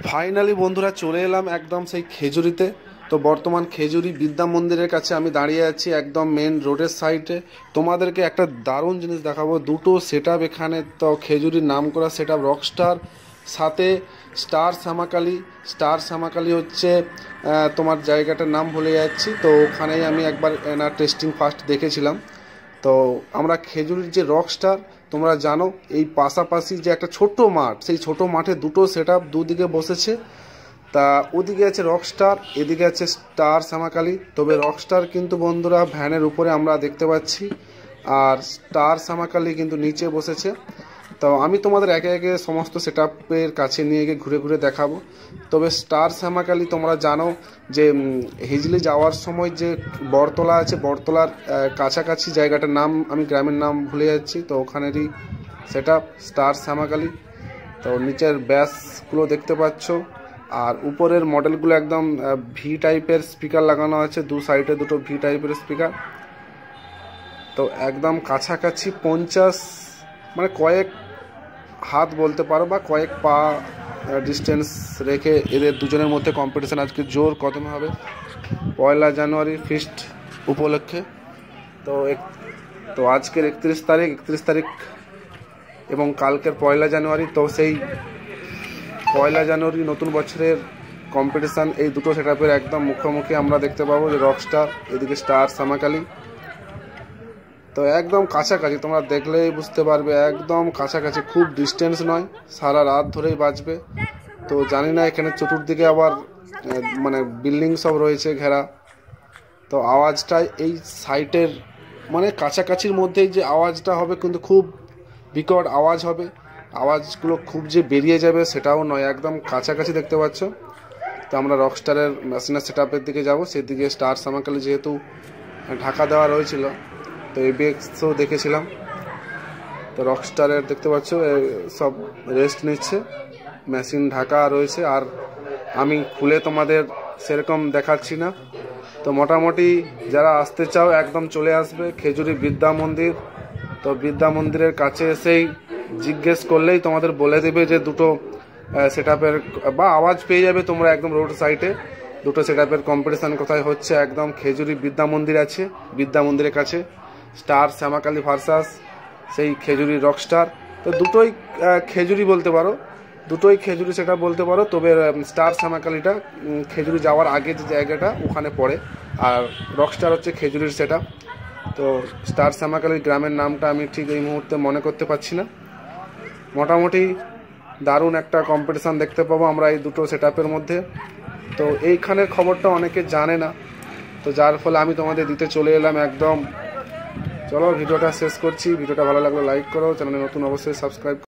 Finally বন্ধুরা চলে এলাম একদম সেই খেজুরিতে। তো বর্তমান খেজুরি বিদ্যা মন্দিরের কাছে আমি দাঁড়িয়ে আছি একদম মেন রোডের সাইডে। তোমাদেরকে একটা দারুণ জিনিস দেখাবো, দুটো সেট আপ এখানে। তো খেজুরির নাম করা সেট আপ রকস্টার, সাথে স্টার শ্যামাকালী। স্টার শ্যামাকালী হচ্ছে তোমার জায়গাটার নাম ভুলে যাচ্ছি, তো ওখানেই আমি একবার এনার টেস্টিং ফার্স্ট দেখেছিলাম। তো আমরা খেজুরির যে রকস্টার, তোমরা জানো এই পাশাপাশি যে একটা ছোট মাঠ, সেই ছোট মাঠে দুটো সেট আপ দুদিকে বসেছে। তা ওদিকে আছে রকস্টার, এদিকে আছে স্টার শ্যামাকালী। তবে রকস্টার কিন্তু বন্ধুরা ভ্যানের উপরে আমরা দেখতে পাচ্ছি, আর স্টার শ্যামাকালী কিন্তু নিচে বসেছে। তো আমি তোমাদের একে একে সমস্ত সেট আপের কাছে নিয়ে গিয়ে ঘুরে ঘুরে দেখাবো। তবে স্টার শ্যামাকালী তোমরা জানো যে হিজলি যাওয়ার সময় যে বটতলা আছে, বটতলার কাছাকাছি জায়গাটার নাম আমি গ্রামের নাম ভুলে যাচ্ছি, তো ওখানেরই সেট আপ স্টার শ্যামাকালী। তো নিচের ব্যাসগুলো দেখতে পাচ্ছ, আর উপরের মডেলগুলো একদম ভি টাইপের স্পিকার লাগানো আছে, দু সাইডে দুটো ভি টাইপের স্পিকার। তো একদম কাছাকাছি 50 মানে কয়েক হাত বলতে পারো বা কয়েক পা ডিস্টেন্স রেখে এদের দুজনের মধ্যে কম্পিটিশান আজকে জোর কদমে হবে 1 জানুয়ারি ফিস্ট উপলক্ষে। তো আজকের 31 তারিখ এবং কালকের 1 জানুয়ারি। তো সেই 1 জানুয়ারি নতুন বছরের কম্পিটিশান এই দুটো সেট আপের একদম মুখোমুখি আমরা দেখতে পাবো, যে রকস্টার এদিকে স্টার শ্যামাকালী। তো একদম কাছাকাছি, তোমরা দেখলেই বুঝতে পারবে একদম কাছাকাছি, খুব ডিস্টেন্স নয়, সারা রাত ধরেই বাজবে। তো জানি না এখানে চতুর্দিকে আবার মানে বিল্ডিং সব রয়েছে ঘেরা, তো আওয়াজটাই এই সাইটের মানে কাছাকাছির মধ্যেই যে আওয়াজটা হবে কিন্তু খুব বিকট আওয়াজ হবে। আওয়াজগুলো খুব যে বেরিয়ে যাবে সেটাও নয়, একদম কাছাকাছি দেখতে পাচ্ছ। তো আমরা রকস্টারের মেশিনের সেট আপের দিকে যাবো, সেদিকে স্টার শ্যামাকালী যেহেতু ঢাকা দেওয়া রয়েছিল, তো এবিএক্সও দেখেছিলাম। তো রকস্টারের দেখতে পাচ্ছ সব রেস্ট নিচ্ছে, মেশিন ঢাকা রয়েছে, আর আমি খুলে তোমাদের সেরকম দেখাচ্ছি না। তো মোটামুটি যারা আসতে চাও একদম চলে আসবে খেজুরি বিদ্যা মন্দির। তো বিদ্যা মন্দিরের কাছে এসেই জিজ্ঞেস করলেই তোমাদের বলে দেবে যে দুটো সেট আপের বা আওয়াজ পেয়ে যাবে তোমরা একদম রোড সাইডে দুটো সেট আপের কম্পিটিশান কোথায় হচ্ছে। একদম খেজুরি বিদ্যা মন্দির আছে, বিদ্যা মন্দিরের কাছে স্টার শ্যামাকালী ভার্সাস সেই খেজুরি রকস্টার। তো দুটোই খেজুরি বলতে পারো, দুটোই খেজুরি সেটা বলতে পারো। তবে স্টার শ্যামাকালীটা খেজুরি যাওয়ার আগে যে জায়গাটা ওখানে পড়ে, আর রকস্টার হচ্ছে খেজুরির সেটা। তো স্টার শ্যামাকালীর গ্রামের নামটা আমি ঠিক এই মুহূর্তে মনে করতে পারছি না। মোটামুটি দারুণ একটা কম্পিটিশান দেখতে পাবো আমরা এই দুটো সেট আপের মধ্যে। তো এইখানের খবরটা অনেকে জানে না, তো যার ফলে আমি তোমাদের দিতে চলে এলাম একদম। চলো ভিডিওটা শেষ করছি, ভিডিওটা ভালো লাগলে লাইক করো, চ্যানেলে নতুন অবশ্যই সাবস্ক্রাইব